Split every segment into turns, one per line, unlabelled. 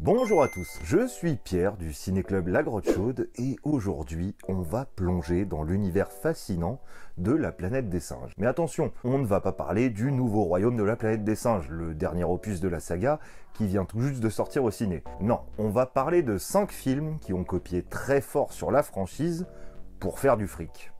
Bonjour à tous, je suis Pierre du Ciné-Club La Grotte Chaude et aujourd'hui on va plonger dans l'univers fascinant de la planète des singes. Mais attention, on ne va pas parler du nouveau royaume de la planète des singes, le dernier opus de la saga qui vient tout juste de sortir au ciné. Non, on va parler de 5 films qui ont copié très fort sur la franchise pour faire du fric.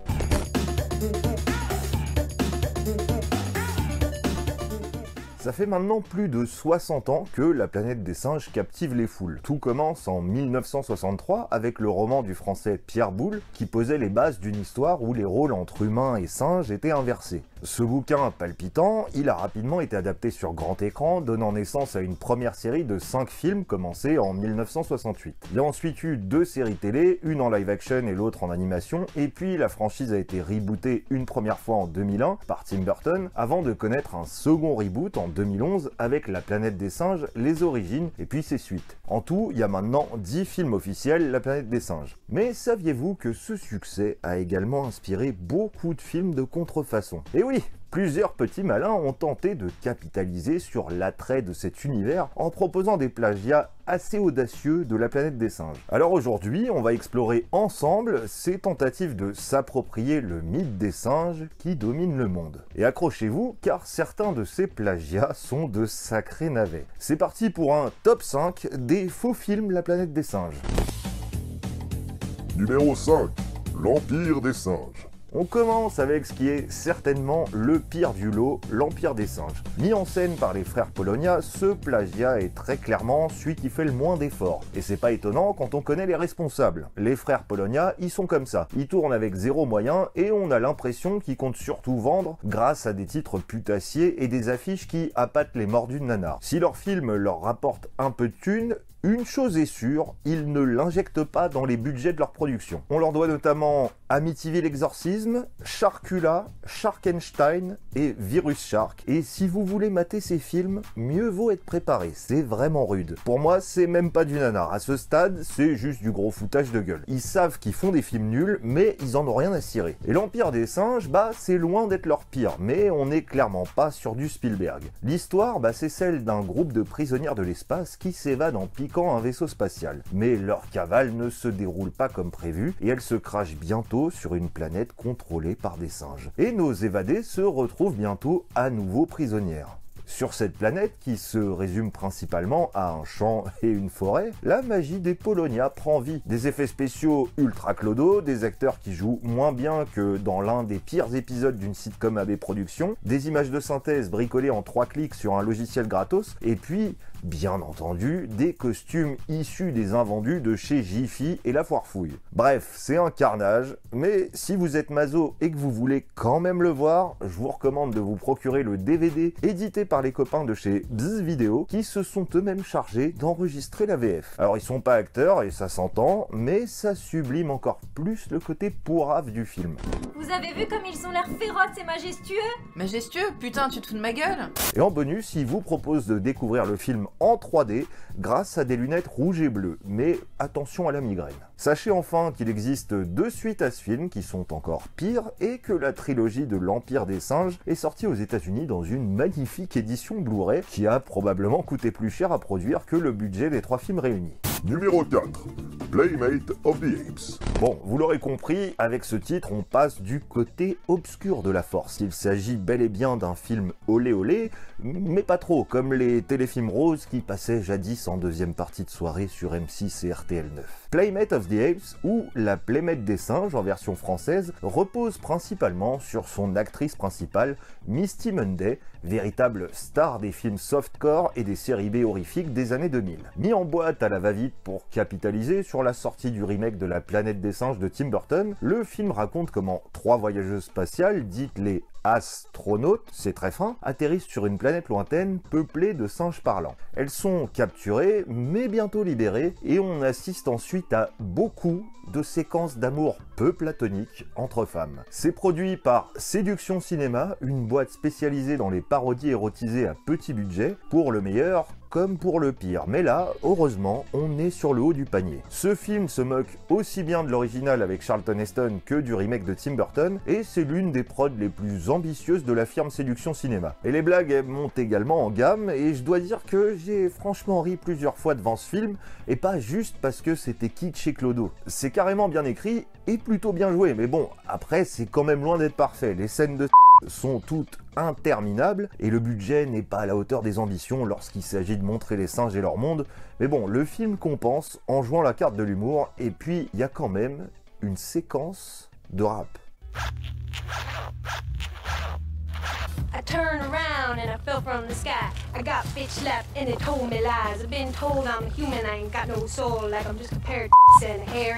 Ça fait maintenant plus de 60 ans que la planète des singes captive les foules. Tout commence en 1963 avec le roman du français Pierre Boulle qui posait les bases d'une histoire où les rôles entre humains et singes étaient inversés. Ce bouquin palpitant, il a rapidement été adapté sur grand écran, donnant naissance à une première série de 5 films commencés en 1968. Il y a ensuite eu 2 séries télé, une en live action et l'autre en animation, et puis la franchise a été rebootée une première fois en 2001 par Tim Burton, avant de connaître un second reboot en 2011 avec La planète des singes, les origines et puis ses suites. En tout, il y a maintenant 10 films officiels La planète des singes. Mais saviez-vous que ce succès a également inspiré beaucoup de films de contrefaçon? Et oui, plusieurs petits malins ont tenté de capitaliser sur l'attrait de cet univers en proposant des plagiats assez audacieux de La planète des singes. Alors aujourd'hui, on va explorer ensemble ces tentatives de s'approprier le mythe des singes qui domine le monde. Et accrochez-vous, car certains de ces plagiats sont de sacrés navets. C'est parti pour un top 5 des faux films La planète des singes.
Numéro 5. L'Empire des singes.
On commence avec ce qui est certainement le pire du lot, l'Empire des singes. Mis en scène par les frères Polonia, ce plagiat est très clairement celui qui fait le moins d'efforts. Et c'est pas étonnant quand on connaît les responsables. Les frères Polonia, ils sont comme ça. Ils tournent avec zéro moyen et on a l'impression qu'ils comptent surtout vendre grâce à des titres putassiers et des affiches qui appâtent les mordus de nanar. Si leur film leur rapporte un peu de thunes, une chose est sûre, ils ne l'injectent pas dans les budgets de leur production. On leur doit notamment Amityville Exorcism, Sharkula, Sharkenstein et Virus Shark. Et si vous voulez mater ces films, mieux vaut être préparé, c'est vraiment rude. Pour moi, c'est même pas du nanar. À ce stade, c'est juste du gros foutage de gueule. Ils savent qu'ils font des films nuls, mais ils en ont rien à cirer. Et l'Empire des singes, c'est loin d'être leur pire, mais on n'est clairement pas sur du Spielberg. L'histoire, c'est celle d'un groupe de prisonnières de l'espace qui s'évadent en piquant un vaisseau spatial. Mais leur cavale ne se déroule pas comme prévu et elle se crache bientôt sur une planète contrôlée par des singes. Et nos évadées se retrouvent bientôt à nouveau prisonnières. Sur cette planète, qui se résume principalement à un champ et une forêt, la magie des Polonia prend vie. Des effets spéciaux ultra clodo, des acteurs qui jouent moins bien que dans l'un des pires épisodes d'une sitcom AB Productions, des images de synthèse bricolées en 3 clics sur un logiciel gratos, et puis, bien entendu, des costumes issus des invendus de chez Jiffy et La Foire Fouille. Bref, c'est un carnage, mais si vous êtes maso et que vous voulez quand même le voir, je vous recommande de vous procurer le DVD édité par les copains de chez Bzz Vidéo qui se sont eux-mêmes chargés d'enregistrer la VF. Alors ils sont pas acteurs et ça s'entend, mais ça sublime encore plus le côté pourrave du film.
Vous avez vu comme ils ont l'air féroces et majestueux?
Majestueux? Putain, tu te fous de ma gueule?
Et en bonus, il vous propose de découvrir le film en 3D grâce à des lunettes rouges et bleues, mais attention à la migraine. Sachez enfin qu'il existe 2 suites à ce film qui sont encore pires et que la trilogie de l'Empire des singes est sortie aux États-Unis dans une magnifique édition Blu-ray qui a probablement coûté plus cher à produire que le budget des 3 films réunis.
Numéro 4. Playmate of the Apes.
Bon, vous l'aurez compris, avec ce titre, on passe du côté obscur de la force. Il s'agit bel et bien d'un film olé olé, mais pas trop, comme les téléfilms roses qui passaient jadis en deuxième partie de soirée sur M6 et RTL9. Playmate of the Apes, ou La Playmate des singes en version française, repose principalement sur son actrice principale, Misty Munday, véritable star des films softcore et des séries B horrifiques des années 2000. Mis en boîte à la va-vite pour capitaliser sur la sortie du remake de La planète des singes de Tim Burton, le film raconte comment 3 voyageuses spatiales, dites les astronautes, c'est très fin, atterrissent sur une planète lointaine peuplée de singes parlants. Elles sont capturées, mais bientôt libérées, et on assiste ensuite à beaucoup de séquences d'amour peu platoniques entre femmes. C'est produit par Séduction Cinéma, une boîte spécialisée dans les parodies érotisées à petit budget, pour le meilleur comme pour le pire. Mais là, heureusement, on est sur le haut du panier. Ce film se moque aussi bien de l'original avec Charlton Heston que du remake de Tim Burton, et c'est l'une des prods les plus ambitieuses de la firme Séduction Cinéma. Et les blagues elles montent également en gamme, et je dois dire que j'ai franchement ri plusieurs fois devant ce film, et pas juste parce que c'était kitsch et clodo. C'est carrément bien écrit et plutôt bien joué, mais bon, après c'est quand même loin d'être parfait. Les scènes de sont toutes interminables et le budget n'est pas à la hauteur des ambitions lorsqu'il s'agit de montrer les singes et leur monde. Mais bon, le film compense en jouant la carte de l'humour, et puis il y a quand même une séquence de rap.
I turned around and I fell from the sky. I got bitch slapped and they told me lies. I've been told I'm human, I ain't got no soul, like I'm just a pair of and hair.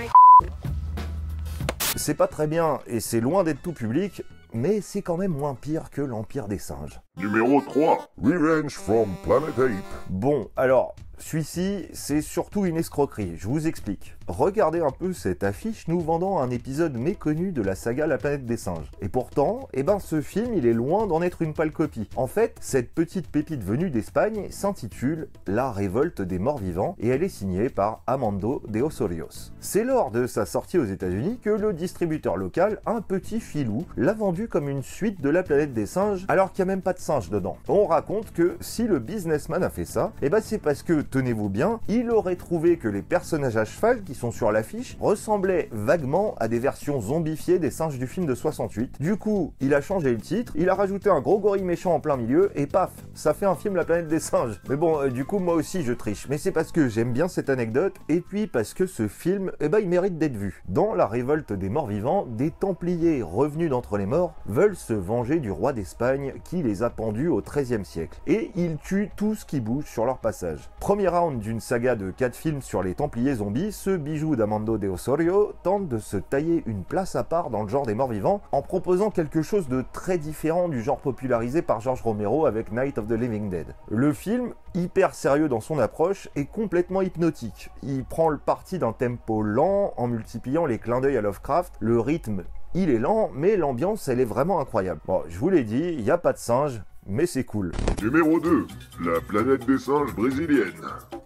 C'est pas très bien et c'est loin d'être tout public, mais c'est quand même moins pire que l'Empire des singes.
Numéro 3, Revenge from Planet Ape.
Bon, alors, celui-ci, c'est surtout une escroquerie, je vous explique. Regardez un peu cette affiche nous vendant un épisode méconnu de la saga La Planète des Singes. Et pourtant, ce film, il est loin d'en être une pâle copie. En fait, cette petite pépite venue d'Espagne s'intitule La Révolte des Morts Vivants, et elle est signée par Armando de Osorios. C'est lors de sa sortie aux États-Unis que le distributeur local, un petit filou, l'a vendu comme une suite de La Planète des Singes, alors qu'il n'y a même pas de singes dedans. On raconte que si le businessman a fait ça, c'est parce que, tenez-vous bien, il aurait trouvé que les personnages à cheval qui sont sur l'affiche ressemblaient vaguement à des versions zombifiées des singes du film de 68. Du coup, il a changé le titre, il a rajouté un gros gorille méchant en plein milieu, et paf, ça fait un film La Planète des Singes. Mais bon, du coup, moi aussi je triche. Mais c'est parce que j'aime bien cette anecdote, et puis parce que ce film, il mérite d'être vu. Dans La Révolte des Morts Vivants, des Templiers revenus d'entre les morts veulent se venger du roi d'Espagne qui les a pendus au XIIIe siècle. Et ils tuent tout ce qui bouge sur leur passage. Premier round d'une saga de 4 films sur les Templiers zombies, ce bijou d'Armando de Osorio tente de se tailler une place à part dans le genre des morts vivants en proposant quelque chose de très différent du genre popularisé par George Romero avec Night of the Living Dead. Le film, hyper sérieux dans son approche, est complètement hypnotique. Il prend le parti d'un tempo lent en multipliant les clins d'œil à Lovecraft. Le rythme, il est lent, mais l'ambiance, elle est vraiment incroyable. Bon, je vous l'ai dit, il n'y a pas de singes, mais c'est cool.
Numéro 2, La Planète des Singes brésilienne.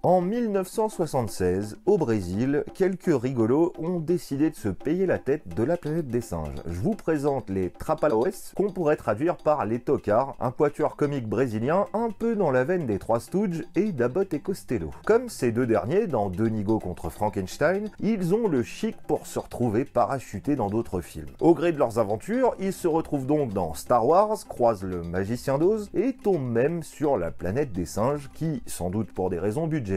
En 1976, au Brésil, quelques rigolos ont décidé de se payer la tête de La Planète des Singes. Je vous présente les Trapalhões, qu'on pourrait traduire par les Tocards, un quatuor comique brésilien un peu dans la veine des Trois Stooges et d'Abbott et Costello. Comme ces deux derniers, dans Deux Nigauds contre Frankenstein, ils ont le chic pour se retrouver parachutés dans d'autres films. Au gré de leurs aventures, ils se retrouvent donc dans Star Wars, croisent le magicien d'Oz et tombent même sur La Planète des Singes qui, sans doute pour des raisons budgétaires,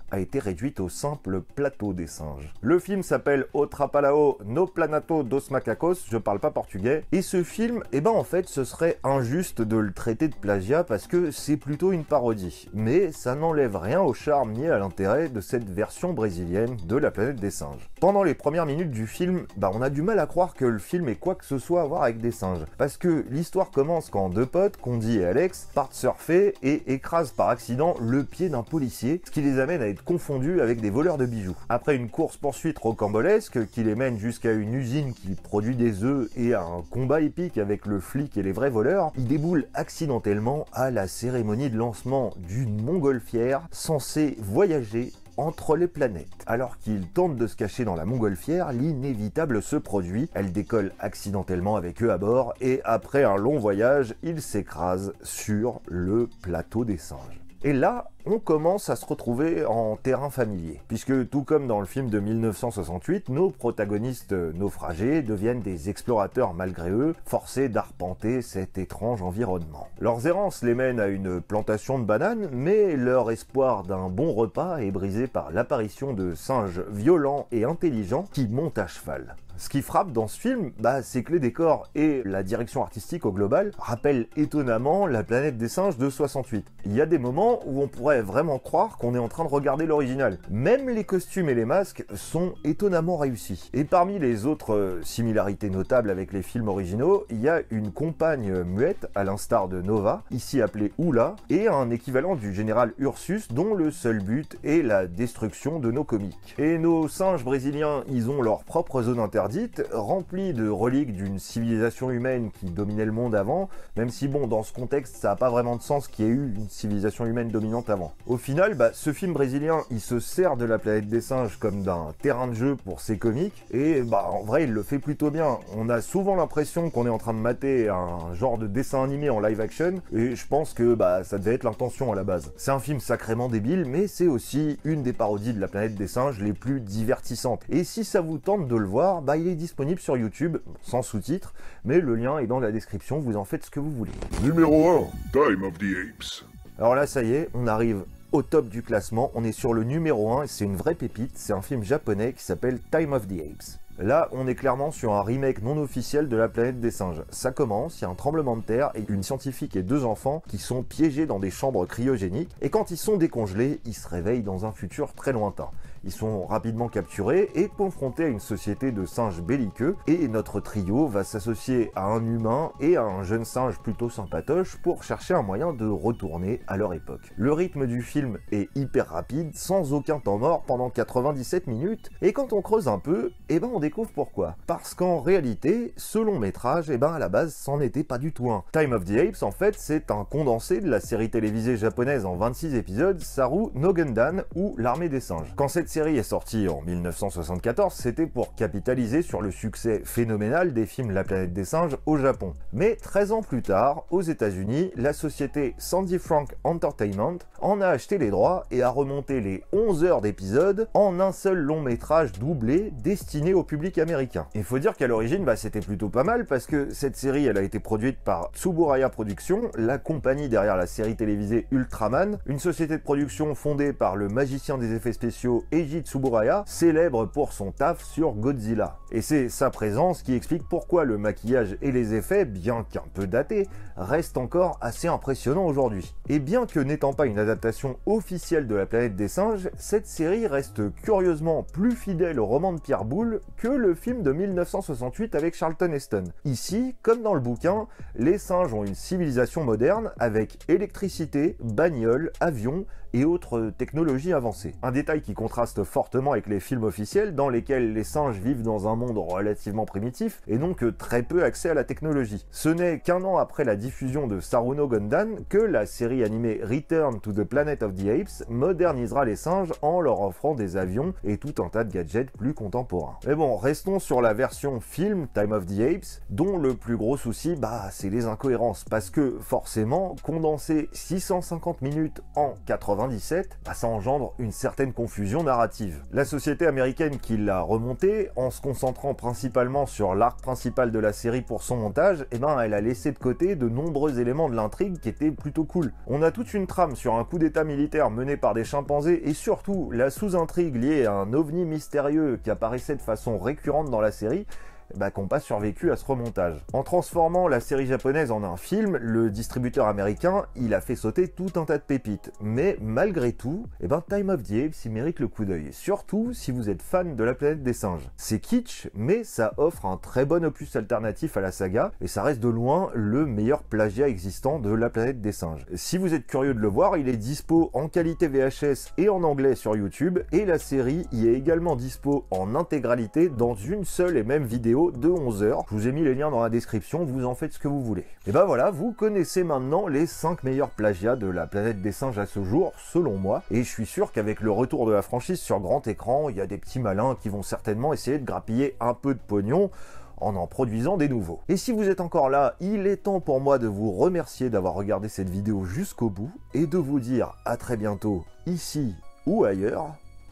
a été réduite au simple plateau des singes. Le film s'appelle O Trapalhão no Planato dos Macacos, je parle pas portugais, et ce film, en fait, ce serait injuste de le traiter de plagiat parce que c'est plutôt une parodie. Mais ça n'enlève rien au charme ni à l'intérêt de cette version brésilienne de La Planète des Singes. Pendant les premières minutes du film, on a du mal à croire que le film ait quoi que ce soit à voir avec des singes. Parce que l'histoire commence quand deux potes, Condi et Alex, partent surfer et écrasent par accident le pied d'un policier, ce qui les amène à être confondus avec des voleurs de bijoux. Après une course-poursuite rocambolesque qui les mène jusqu'à une usine qui produit des œufs et à un combat épique avec le flic et les vrais voleurs, ils déboulent accidentellement à la cérémonie de lancement d'une montgolfière censée voyager entre les planètes. Alors qu'ils tentent de se cacher dans la montgolfière, l'inévitable se produit. Elle décolle accidentellement avec eux à bord et après un long voyage, ils s'écrasent sur le plateau des singes. Et là, on commence à se retrouver en terrain familier, puisque tout comme dans le film de 1968, nos protagonistes naufragés deviennent des explorateurs malgré eux, forcés d'arpenter cet étrange environnement. Leurs errances les mènent à une plantation de bananes, mais leur espoir d'un bon repas est brisé par l'apparition de singes violents et intelligents qui montent à cheval. Ce qui frappe dans ce film, c'est que les décors et la direction artistique au global rappellent étonnamment La Planète des Singes de 68. Il y a des moments où on pourrait vraiment croire qu'on est en train de regarder l'original. Même les costumes et les masques sont étonnamment réussis. Et parmi les autres similarités notables avec les films originaux, il y a une compagne muette, à l'instar de Nova, ici appelée Oula, et un équivalent du général Ursus, dont le seul but est la destruction de nos comiques. Et nos singes brésiliens, ils ont leur propre zone interdite, remplie de reliques d'une civilisation humaine qui dominait le monde avant, même si dans ce contexte, ça n'a pas vraiment de sens qu'il y ait eu une civilisation humaine dominante avant. clairement. Au final, ce film brésilien, il se sert de La planète des singes comme d'un terrain de jeu pour ses comiques, et en vrai, il le fait plutôt bien. On a souvent l'impression qu'on est en train de mater un genre de dessin animé en live action, et je pense que ça devait être l'intention à la base. C'est un film sacrément débile, mais c'est aussi une des parodies de La planète des singes les plus divertissantes. Et si ça vous tente de le voir, il est disponible sur YouTube, sans sous-titres, mais le lien est dans la description, vous en faites ce que vous voulez.
Numéro 1, Time of the Apes.
Alors là, ça y est, on arrive au top du classement, on est sur le numéro 1 et c'est une vraie pépite, c'est un film japonais qui s'appelle Time of the Apes. Là, on est clairement sur un remake non officiel de La planète des singes. Ça commence, il y a un tremblement de terre et une scientifique et 2 enfants qui sont piégés dans des chambres cryogéniques, et quand ils sont décongelés, ils se réveillent dans un futur très lointain. Ils sont rapidement capturés et confrontés à une société de singes belliqueux, et notre trio va s'associer à un humain et à un jeune singe plutôt sympatoche pour chercher un moyen de retourner à leur époque. Le rythme du film est hyper rapide, sans aucun temps mort pendant 97 minutes, et quand on creuse un peu, on découvre pourquoi. Parce qu'en réalité, ce long métrage, à la base, c'en était pas du tout un. Time of the Apes, en fait, c'est un condensé de la série télévisée japonaise en 26 épisodes, Saru no Gundam, ou L'armée des singes. Quand cette série est sortie en 1974, c'était pour capitaliser sur le succès phénoménal des films La planète des singes au Japon. Mais 13 ans plus tard, aux États-Unis, la société Sandy Frank Entertainment en a acheté les droits et a remonté les 11 heures d'épisodes en un seul long métrage doublé destiné au public américain. Il faut dire qu'à l'origine, c'était plutôt pas mal parce que cette série, elle a été produite par Tsuburaya Productions, la compagnie derrière la série télévisée Ultraman, une société de production fondée par le magicien des effets spéciaux Eiji Tsuburaya, célèbre pour son taf sur Godzilla. Et c'est sa présence qui explique pourquoi le maquillage et les effets, bien qu'un peu datés, restent encore assez impressionnants aujourd'hui. Et bien que n'étant pas une adaptation officielle de La planète des singes, cette série reste curieusement plus fidèle au roman de Pierre Boulle que le film de 1968 avec Charlton Heston. Ici, comme dans le bouquin, les singes ont une civilisation moderne avec électricité, bagnoles, avions et autres technologies avancées. Un détail qui contraste fortement avec les films officiels dans lesquels les singes vivent dans un monde relativement primitif et n'ont que très peu accès à la technologie. Ce n'est qu'un an après la diffusion de Saru no Gundam que la série animée Return to the Planet of the Apes modernisera les singes en leur offrant des avions et tout un tas de gadgets plus contemporains. Mais bon, restons sur la version film Time of the Apes, dont le plus gros souci, c'est les incohérences, parce que forcément, condenser 650 minutes en 97, ça engendre une certaine confusion narrative. La société américaine qui l'a remonté, en se concentrant principalement sur l'arc principal de la série pour son montage, elle a laissé de côté de nombreux éléments de l'intrigue qui étaient plutôt cool. On a toute une trame sur un coup d'état militaire mené par des chimpanzés et surtout la sous-intrigue liée à un ovni mystérieux qui apparaissait de façon récurrente dans la série, qui n'ont pas survécu à ce remontage. En transformant la série japonaise en un film, le distributeur américain, il a fait sauter tout un tas de pépites. Mais malgré tout, Time of the Apes, il mérite le coup d'œil. Surtout si vous êtes fan de La planète des singes. C'est kitsch, mais ça offre un très bon opus alternatif à la saga, et ça reste de loin le meilleur plagiat existant de La planète des singes. Si vous êtes curieux de le voir, il est dispo en qualité VHS et en anglais sur YouTube, et la série y est également dispo en intégralité dans une seule et même vidéo de 11 heures. Je vous ai mis les liens dans la description, vous en faites ce que vous voulez. Et voilà, vous connaissez maintenant les 5 meilleurs plagiats de La planète des singes à ce jour, selon moi, et je suis sûr qu'avec le retour de la franchise sur grand écran, il y a des petits malins qui vont certainement essayer de grappiller un peu de pognon en produisant des nouveaux. Et si vous êtes encore là, il est temps pour moi de vous remercier d'avoir regardé cette vidéo jusqu'au bout, et de vous dire à très bientôt, ici ou ailleurs,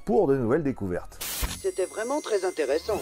pour de nouvelles découvertes.
C'était vraiment très intéressant.